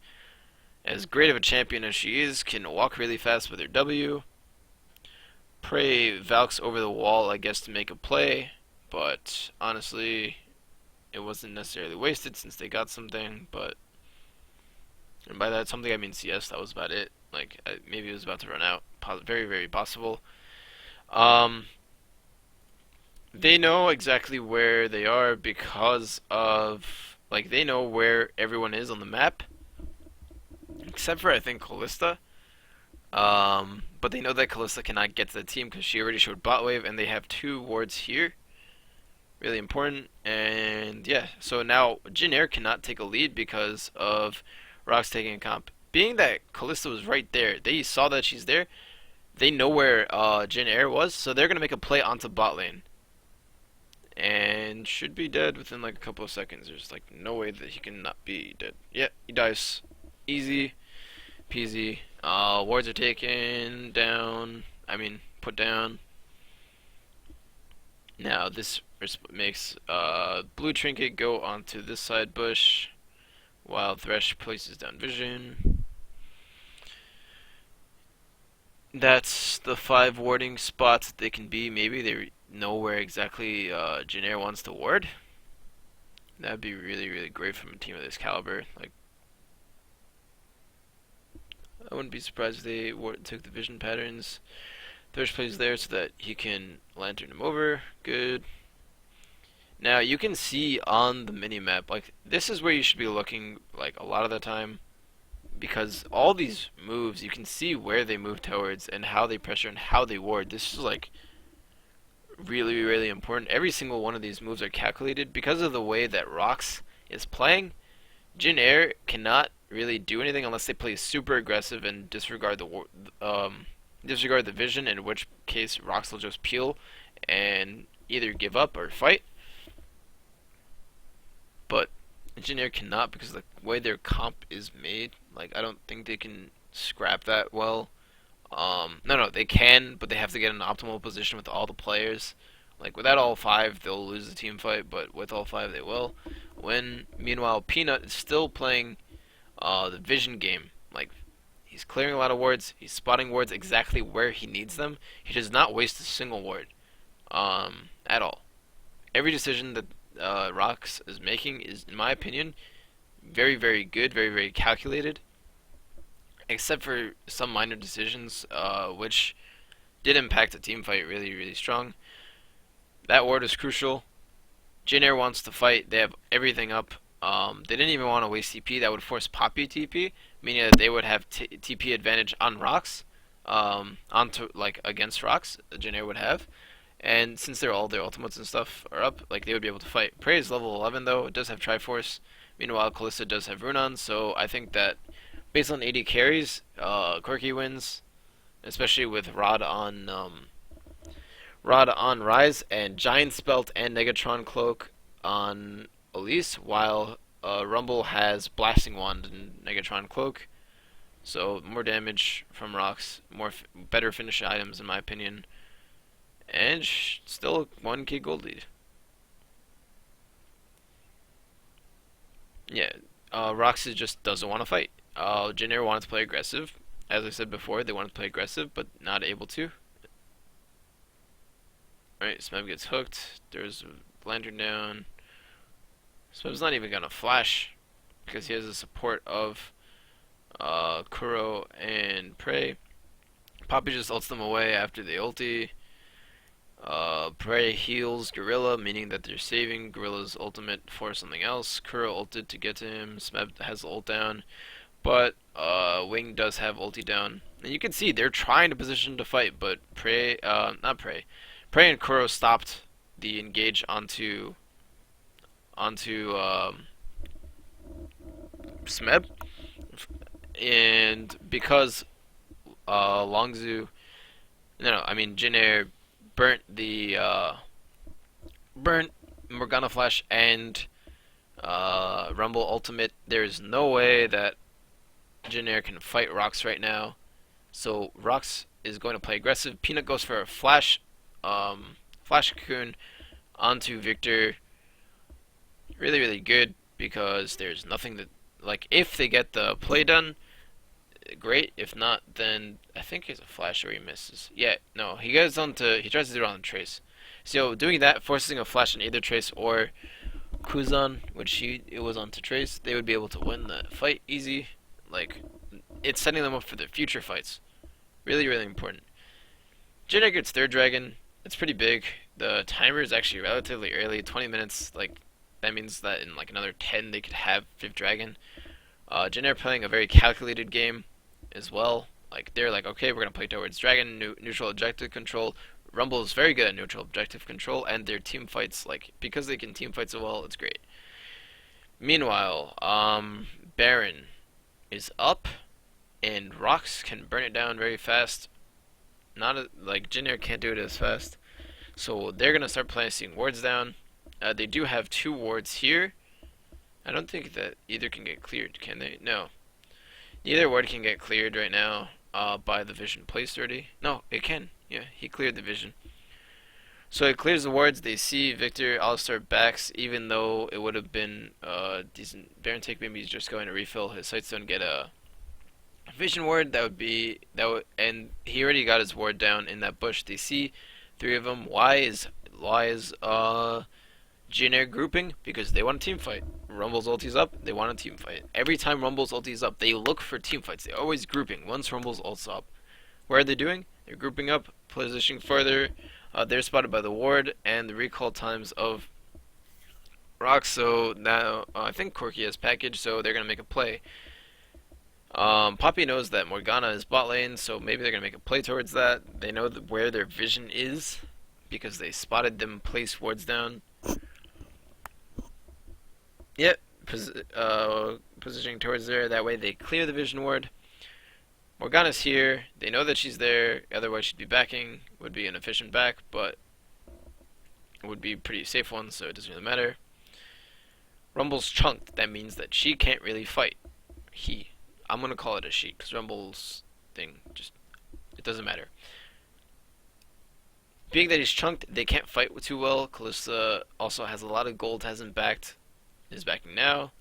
Speaker 1: as great of a champion as she is, can walk really fast with her W. Prey Valks over the wall, I guess, to make a play, but honestly, it wasn't necessarily wasted since they got something, and by that something I mean CS, that was about it. Like, maybe it was about to run out. Very possible. They know exactly where they are because of, like, they know where everyone is on the map. Except for, I think, Kalista. But they know that Kalista cannot get to the team because she already showed bot wave, and they have 2 wards here. Really important. And yeah, so now Jin Air cannot take a lead because of ROX taking a comp. Being that Kalista was right there, they saw that she's there. They know where Jin Air was, so they're going to make a play onto bot lane. And should be dead within like a couple of seconds. There's like no way that he can not be dead. Yeah, he dies. Easy peasy. Wards are taken down. Put down. Now this makes Blue Trinket go onto this side bush while Thresh places down vision. That's the 5 warding spots that they can be. Maybe they know where exactly Jin Air wants to ward. That'd be really great from a team of this caliber. Like, I wouldn't be surprised if they took the vision patterns. Thirst plays there so that he can lantern him over. Good. Now you can see on the mini map, like this is where you should be looking like a lot of the time, because all these moves you can see where they move towards and how they pressure and how they ward. This is like really important. Every single one of these moves are calculated because of the way that ROX is playing. Jin Air cannot really do anything unless they play super aggressive and disregard the vision, in which case ROX will just peel and either give up or fight. But Jin Air cannot, because of the way their comp is made. Like, I don't think they can scrap that well. No, they can, but they have to get in an optimal position with all the players. Like, without all 5, they'll lose the team fight, but with all 5, they will win. Meanwhile, Peanut is still playing the vision game. Like, he's clearing a lot of wards, he's spotting wards exactly where he needs them. He does not waste a single ward at all. Every decision that ROX is making is, in my opinion, very good, very calculated, except for some minor decisions, which did impact the team fight really strong. That ward is crucial. Jin Air wants to fight. They have everything up. They didn't even want to waste TP. That would force Poppy TP, meaning that they would have TP advantage on ROX, onto like against ROX. Jin Air would have. And since all their ultimates and stuff are up, like they would be able to fight. Prey is level 11 though. It does have Triforce. Meanwhile, Kalista does have Runon. So I think that based on 80 carries, Quirky wins, especially with Rod on Rise and Giant Spelt and Negatron Cloak on Elise, while Rumble has Blasting Wand and Negatron Cloak. So more damage from ROX, better finish items in my opinion. And still a 1k gold lead. Yeah, ROX just doesn't want to fight. Jin Air wanted to play aggressive. As I said before, they wanted to play aggressive, but not able to. Alright, Smeb gets hooked. There's a lantern down. Smeb's not even gonna flash because he has the support of Kuro and Prey. Poppy just ults them away after the ulti. Prey heals Gorilla, meaning that they're saving Gorilla's ultimate for something else. Kuro ulted to get to him. Smeb has the ult down, but Wing does have ulti down. And you can see they're trying to position to fight, but Prey and Kuro stopped the engage onto Smeb, and because Jin Air burnt Morgana Flash and Rumble ultimate. There's no way that Jin Air can fight ROX right now. So ROX is going to play aggressive. Peanut goes for a flash cocoon onto Victor. Really good, because there's nothing that, like, if they get the play done, great. If not, then I think he has a flash or he misses. Yeah, no, he tries to do it on the Trace. So doing that, forcing a flash on either Trace or Kuzan, which it was onto Trace, they would be able to win the fight easy. Like, it's setting them up for their future fights. Really important. Jin Air gets third dragon. It's pretty big. The timer is actually relatively early, 20 minutes. Like, that means that in like another 10 they could have fifth dragon. Jin Air playing a very calculated game as well. Like, they're like, okay, we're gonna play towards dragon, neutral objective control. Rumble is very good at neutral objective control, and their team fights, like, because they can team fight so well, it's great. Meanwhile, Baron is up, and ROX can burn it down very fast. Like, Jin Air can't do it as fast. So they're gonna start placing wards down. They do have 2 wards here. I don't think that either can get cleared, can they? No. Neither ward can get cleared right now by the vision placed already. No, it can. Yeah, he cleared the vision. So it clears the wards. They see Victor Alistar backs, even though it would have been decent. Baron take, maybe he's just going to refill his sightstone, get a vision ward. And he already got his ward down in that bush. They see 3 of them. Why is Jin Air grouping? Because they want a team fight. Rumble's ulti's up, they want a team fight. Every time Rumble's ulti's up, they look for team fights. They're always grouping once Rumble's ult's up. What are they doing? They're grouping up, positioning further. They're spotted by the ward and the recall times of ROX. So now I think Corki has package, so they're gonna make a play. Poppy knows that Morgana is bot lane, so maybe they're gonna make a play towards that. They know where their vision is because they spotted them place wards down. Yep, positioning towards there. That way they clear the vision ward. Morgana's here. They know that she's there. Otherwise, she'd be backing. Would be an efficient back, but it would be a pretty safe one, so it doesn't really matter. Rumble's chunked. That means that she can't really fight. I'm gonna call it a she, because Rumble's thing it doesn't matter. Being that he's chunked, they can't fight too well. Kalista also has a lot of gold, hasn't backed. Is backing now.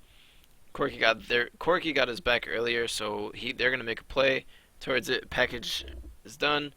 Speaker 1: Corki got his back earlier, so they're gonna make a play towards it. Package is done,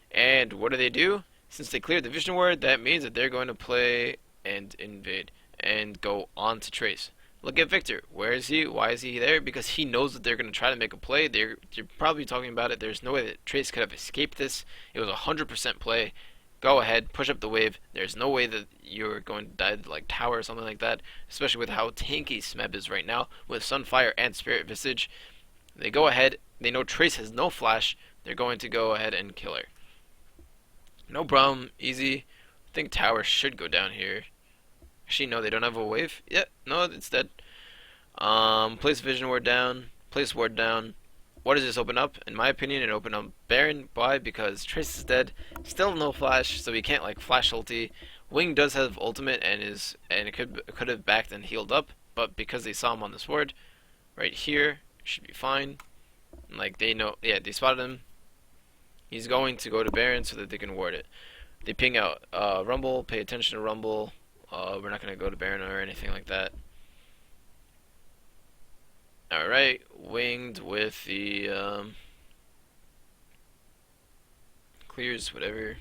Speaker 1: and what do? Since they cleared the vision ward, that means that they're going to play and invade and go on to Trace. Look at Victor. Where is he? Why is he there? Because he knows that they're going to try to make a play. You're probably talking about it. There's no way that Trace could have escaped this. It was a 100% play. Go ahead, push up the wave. There's no way that you're going to die to like tower or something like that, especially with how tanky Smeb is right now with Sunfire and Spirit Visage. They go ahead. They know Trace has no flash. They're going to go ahead and kill her. No problem. Easy. I think tower should go down here. Actually, no, they don't have a wave. Yeah, no, it's dead. Place vision ward down. Place ward down. What does this open up? In my opinion, it opened up Baron. Why? Because Trace is dead. Still no flash, so he can't like flash ulti. Wing does have ultimate and it could have backed and healed up, but because they saw him on this ward, right here, should be fine. Like they know, yeah, they spotted him. He's going to go to Baron so that they can ward it. They ping out Rumble. Pay attention to Rumble. We're not gonna go to Baron or anything like that. Alright, winged with the clears, whatever.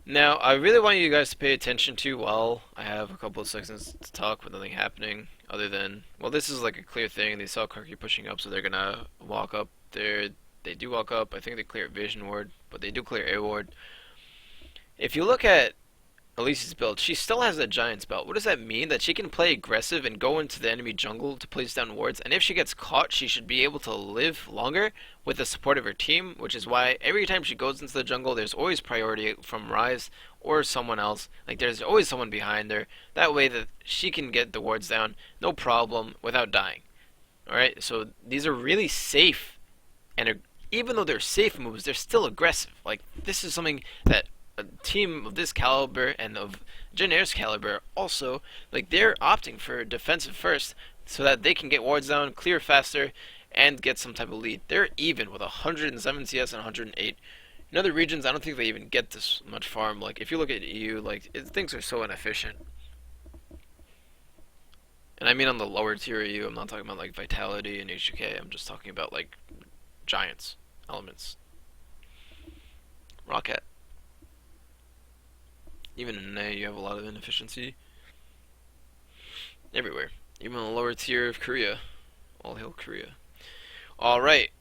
Speaker 1: Now, I really want you guys to pay attention to while I have a couple of seconds to talk with nothing happening other than, well, this is like a clear thing. They saw Corki pushing up, so they're gonna walk up there. They do walk up. I think they clear Vision Ward, but they do clear Air Ward. If you look at Elise's build, she still has a Giant's belt. What does that mean? That she can play aggressive and go into the enemy jungle to place down wards, and if she gets caught, she should be able to live longer with the support of her team, which is why every time she goes into the jungle, there's always priority from Ryze or someone else. Like, there's always someone behind her. That way that she can get the wards down, no problem, without dying. Alright, so these are really safe, and even though they're safe moves, they're still aggressive. Like, this is something that a team of this caliber and of Jin Air's caliber also, like, they're opting for defensive first so that they can get wards down, clear faster, and get some type of lead. They're even with 107 CS and 108. In other regions, I don't think they even get this much farm. Like, if you look at EU, like, things are so inefficient. And I mean on the lower tier EU, I'm not talking about like Vitality and HK, I'm just talking about like Giants, Elements, Rocket. Even in NA, you have a lot of inefficiency. Everywhere. Even on the lower tier of Korea. All hail Korea. Alright.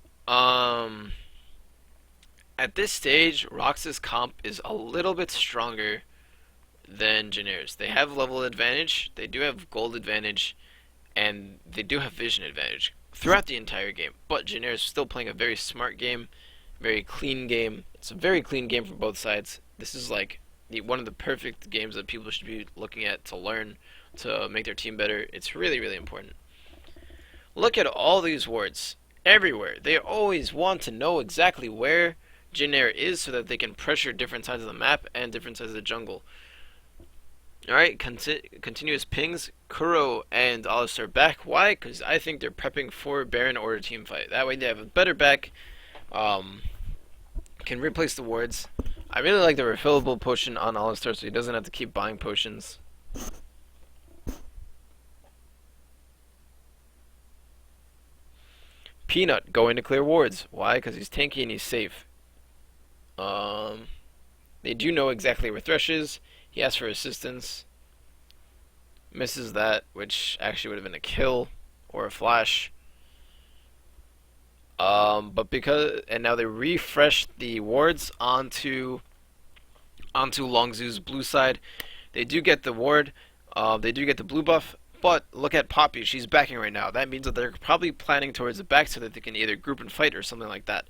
Speaker 1: At this stage, ROX's comp is a little bit stronger than Jin Air's. They have level advantage, they do have gold advantage, and they do have vision advantage throughout the entire game. But Jin Air is still playing a very smart game, very clean game. It's a very clean game for both sides. This is like one of the perfect games that people should be looking at to learn to make their team better. It's really, really important. Look at all these wards everywhere. They always want to know exactly where Jin Air is so that they can pressure different sides of the map and different sides of the jungle. Alright, continuous pings. Kuro and Alice are back. Why? Because I think they're prepping for Baron or a team fight. That way they have a better back. Can replace the wards. I really like the refillable potion on Alistar so he doesn't have to keep buying potions. Peanut going to clear wards. Why? Because he's tanky and he's safe. They do know exactly where Thresh is. He asks for assistance. Misses that, which actually would have been a kill or a flash. But because and now they refreshed the wards onto Longzhu's blue side. They do get the ward. They do get the blue buff. But look at Poppy. She's backing right now. That means that they're probably planning towards the back so that they can either group and fight or something like that.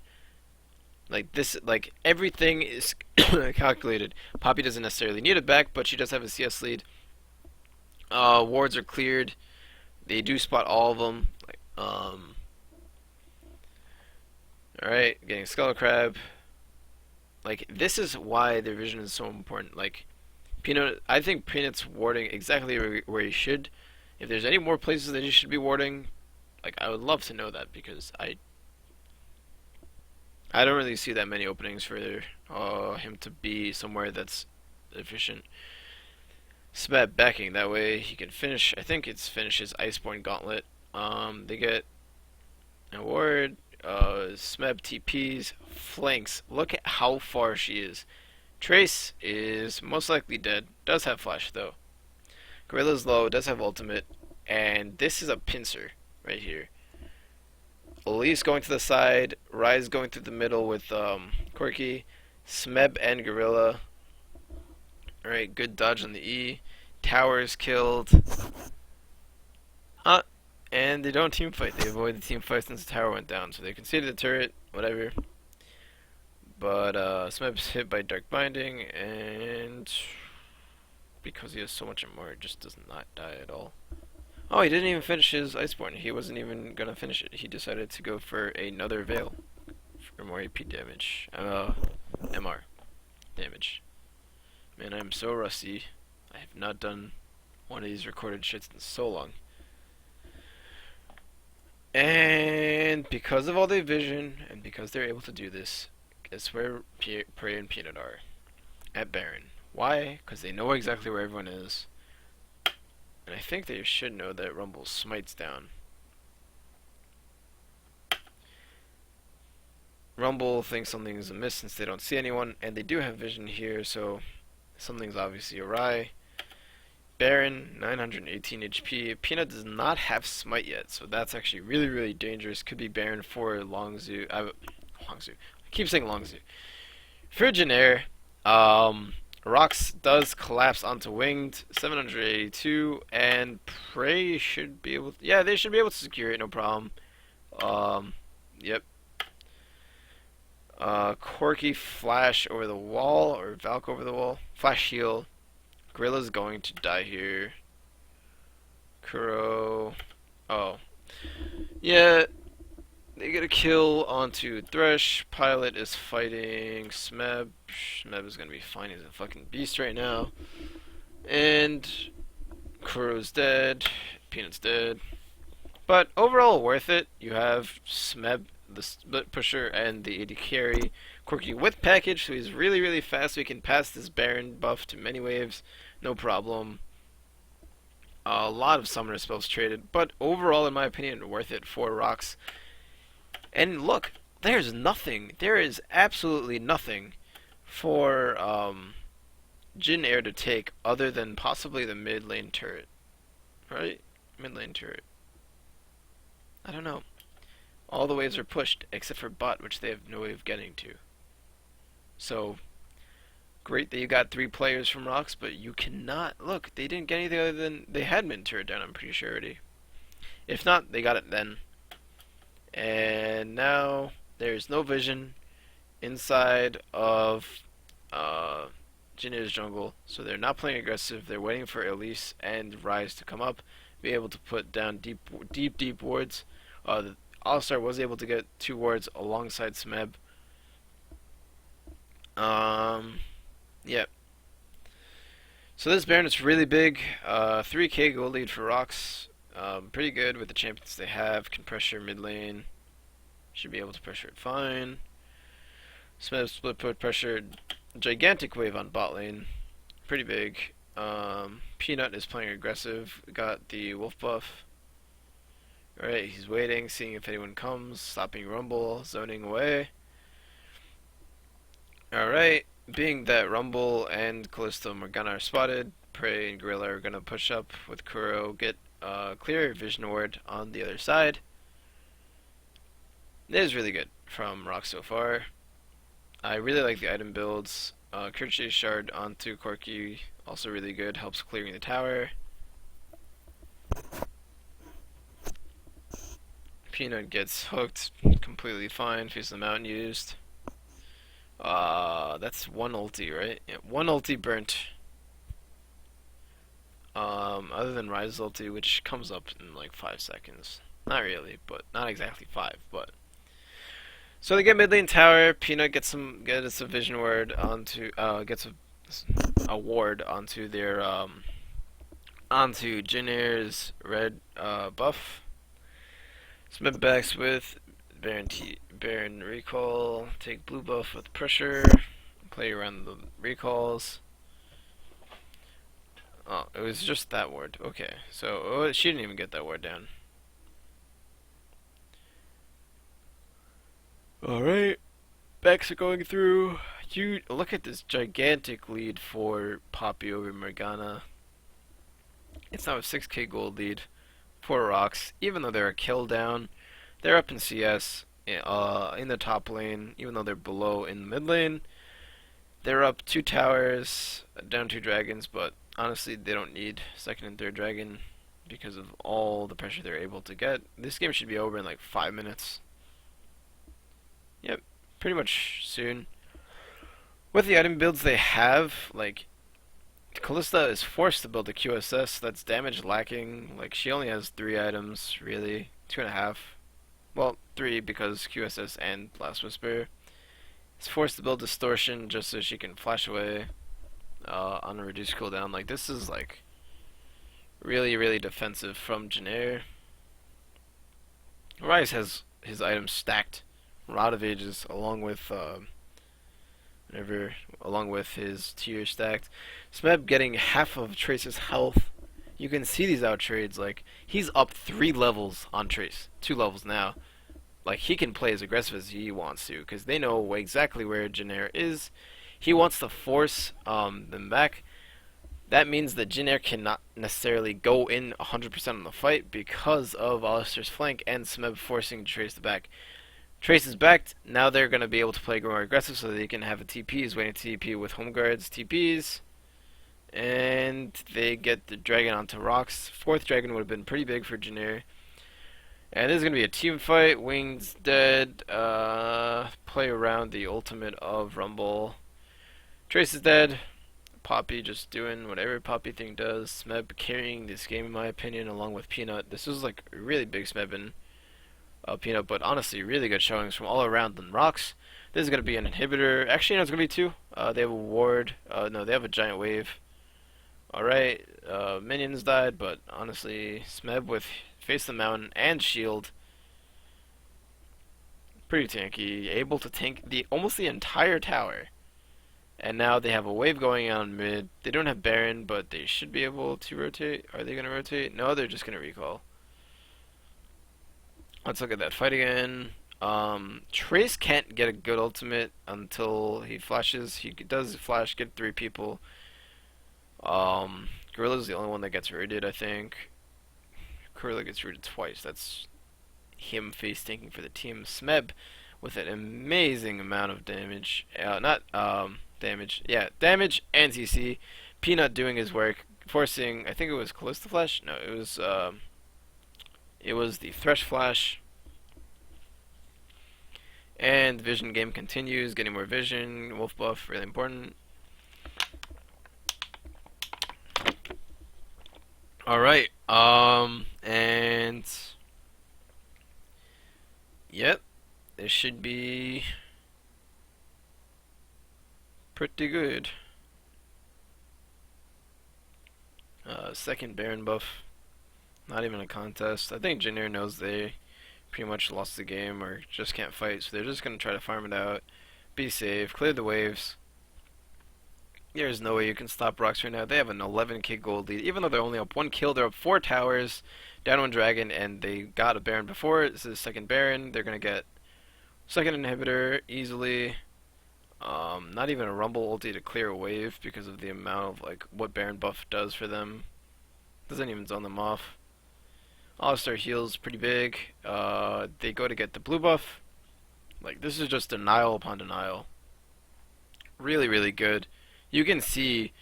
Speaker 1: Like this, like everything is calculated. Poppy doesn't necessarily need it back, but she does have a CS lead. Wards are cleared. They do spot all of them. Alright, getting Skull Crab. Like, this is why their vision is so important. Like, Peanut, I think Peanut's warding exactly where he should. If there's any more places that he should be warding, like, I would love to know that because I don't really see that many openings for him to be somewhere that's efficient. Smeb backing, that way he can finish, I think it's finish his Iceborne Gauntlet. They get an award. Smeb TPs, flanks. Look at how far she is. Trace is most likely dead. Does have flash though. Gorilla's low. Does have ultimate. And this is a pincer right here. Elise going to the side. Rise going through the middle with Corky. Smeb and Gorilla. Alright, good dodge on the E. Towers killed. And they don't team fight. They avoid the team fight since the tower went down. So they conceded the turret, whatever. But Smeb's hit by Dark Binding, and because he has so much MR, it just does not die at all. Oh, he didn't even finish his Iceborne. He wasn't even gonna finish it. He decided to go for another Veil for more AP damage. MR damage. Man, I'm so rusty. I have not done one of these recorded shits in so long. And because of all their vision, and because they're able to do this, guess where Prey and Peanut are? At Baron. Why? Because they know exactly where everyone is. And I think they should know that Rumble smites down. Rumble thinks something's amiss since they don't see anyone, and they do have vision here, so something's obviously awry. Baron, 918 HP. Peanut does not have Smite yet, so that's actually really, really dangerous. Could be Baron for Longzhu. Longzhu. I keep saying Longzhu. For Jin Air, ROX does collapse onto Winged, 782, and Prey should be able to, yeah, they should be able to secure it, no problem. Yep. Corky flash over the wall, or Valk over the wall. Flash heal. Gorilla's going to die here. Kuro. Oh. Yeah. They get a kill onto Thresh. Pilot is fighting Smeb. Smeb is going to be fine. He's a fucking beast right now. And Kuro's dead. Peanut's dead. But overall, worth it. You have Smeb, the split pusher, and the AD carry. Corky with package, so he's really, really fast, so he can pass this Baron buff to many waves. No problem. A lot of summoner spells traded, but overall, in my opinion, worth it for ROX. And look, there's nothing. There is absolutely nothing for Jin Air to take other than possibly the mid lane turret. Right? Mid lane turret. I don't know. All the waves are pushed except for bot, which they have no way of getting to. So, great that you got 3 players from ROX, but you cannot... Look, they didn't get anything other than... They had mid turret down, I'm pretty sure already. If not, they got it then. And now, there's no vision inside of Jin Air's jungle, so they're not playing aggressive. They're waiting for Elise and Rise to come up, be able to put down deep wards. The All-Star was able to get 2 wards alongside Smeb. Yep. So this Baron is really big. 3k gold lead for ROX. Pretty good with the champions they have. Can pressure mid lane. Should be able to pressure it fine. Smeb split put pressure. Gigantic wave on bot lane. Pretty big. Peanut is playing aggressive. Got the wolf buff. Alright, he's waiting, seeing if anyone comes. Stopping Rumble, zoning away. Alright, being that Rumble and Callisto Morgana are spotted, Prey and Gorilla are gonna push up with Kuro, get clear vision ward on the other side. It is really good from ROX so far. I really like the item builds. Kirche Shard onto Corki, also really good, helps clearing the tower. Peanut gets hooked, completely fine, face the mountain used. That's one ulti, right? Yeah, one ulti burnt. Other than Rise ulti, which comes up in like 5 seconds. Not really, but not exactly 5, but. So they get mid lane tower, Peanut gets a vision ward onto, gets a ward onto their, onto Jin Air's red, buff. Smith backs with Baron recall, take blue buff with pressure, play around the recalls. Oh, it was just that ward. Okay, so she didn't even get that ward down. Alright, backs are going through. You look at this gigantic lead for Poppy over Morgana. It's now a 6k gold lead for ROX, even though they're a kill down. They're up in CS in the top lane, even though they're below in the mid lane. They're up 2 towers, down 2 dragons, but honestly they don't need second and third dragon because of all the pressure they're able to get. This game should be over in like 5 minutes. Yep, pretty much soon. With the item builds they have, like, Callista is forced to build a QSS that's damage lacking. Like, she only has 3 items, really. 2.5. Well, 3 because QSS and Blast Whisper. Is forced to build Distortion just so she can flash away on a reduced cooldown. Like, this is, like, really, really defensive from Jin Air. Rise has his items stacked. Rod of Ages, along with his tier stacked. Smeb getting half of Trace's health. You can see these out trades. Like, he's up 3 levels on Trace, 2 levels now. Like, he can play as aggressive as he wants to, because they know exactly where Jin Air is. He wants to force them back. That means that Jin Air cannot necessarily go in 100% on the fight because of Alistair's flank and Smeb forcing Trace to back. Trace is backed. Now they're going to be able to play more aggressive so they can have a TP. He's waiting to TP with home guards, TPs. And they get the dragon onto ROX. 4th dragon would have been pretty big for Jin Air. And this is going to be a team fight. Wings dead. Play around the ultimate of Rumble. Trace is dead. Poppy just doing whatever Poppy thing does. Smeb carrying this game in my opinion along with Peanut. This was like a really big Smebin. Peanut, but honestly, really good showings from all around on ROX. This is going to be an inhibitor. Actually, no, it's going to be 2. They have a ward. No, they have a giant wave. Alright, minions died, but honestly, Smeb with Face the Mountain and Shield. Pretty tanky. Able to tank almost the entire tower. And now they have a wave going on mid. They don't have Baron, but they should be able to rotate. Are they going to rotate? No, they're just going to recall. Let's look at that fight again. Trace can't get a good ultimate until he flashes. He does flash, get 3 people. Gorilla's the only one that gets rooted, I think. Gorilla gets rooted twice. That's him face tanking for the team. Smeb with an amazing amount of damage. Damage. Yeah, damage and CC. Peanut doing his work, forcing. I think it was Callista Flash. No, it was the Thresh Flash. And the vision game continues, getting more vision, wolf buff, really important. Alright, and yep, this should be pretty good. Second Baron buff. Not even a contest. I think Jin Air knows they pretty much lost the game or just can't fight, so they're just going to try to farm it out, be safe, clear the waves. There's no way you can stop ROX right now. They have an 11k gold lead. Even though they're only up 1 kill, they're up 4 towers, down 1 dragon, and they got a Baron before. This is second Baron. They're going to get second inhibitor easily. Not even a Rumble ulti to clear a wave because of the amount of like what Baron buff does for them. Doesn't even zone them off. All-Star heals pretty big. They go to get the blue buff. Like, this is just denial upon denial. Really, really good. You can see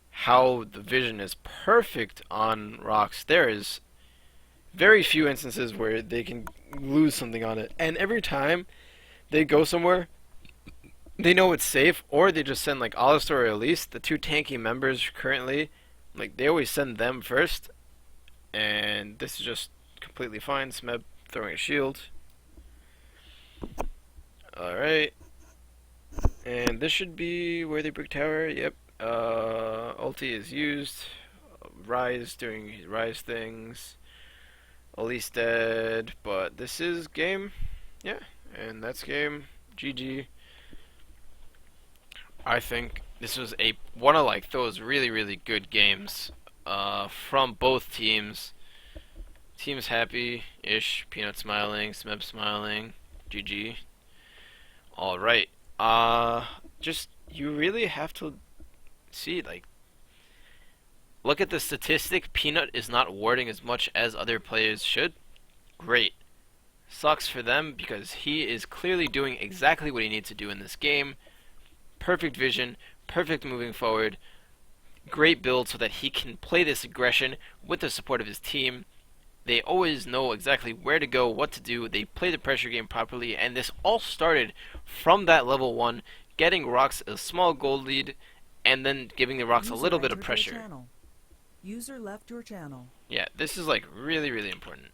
Speaker 1: how the vision is perfect on ROX. There is very few instances where they can lose something on it. And every time they go somewhere, they know it's safe, or they just send like Alistar or Elise, the two tanky members currently. Like, they always send them first. And this is just completely fine. Smeb throwing a shield. Alright. And this should be where they break tower. Yep. Ulti is used. Rise doing Rise things. Elise dead. But this is game. Yeah. And that's game. GG. I think this was one of like those really, really good games from both teams. Team's happy-ish. Peanut smiling. Smeb smiling. GG. Alright. Just, you really have to see, like, look at the statistic. Peanut is not warding as much as other players should. Great. Sucks for them because he is clearly doing exactly what he needs to do in this game. Perfect vision, perfect moving forward, great build so that he can play this aggression with the support of his team. They always know exactly where to go, what to do. They play the pressure game properly, and this all started from that level 1, getting ROX a small gold lead, and then giving the ROX a little bit of pressure.
Speaker 2: User left your channel.
Speaker 1: Yeah, this is like really, really important.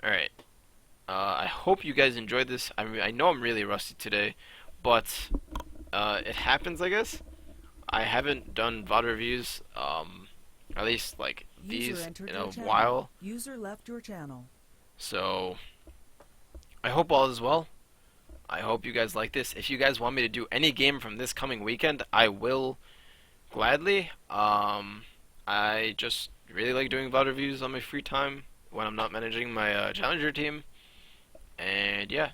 Speaker 1: Alright. I hope you guys enjoyed this. I know I'm really rusty today, but it happens, I guess. I haven't done VOD reviews, at least like these in a while.
Speaker 2: User left your channel.
Speaker 1: So I hope all is well. I hope you guys like this. If you guys want me to do any game from this coming weekend, I will gladly. I just really like doing VOD reviews on my free time when I'm not managing my Challenger team. And yeah,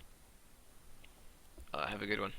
Speaker 1: have a good one.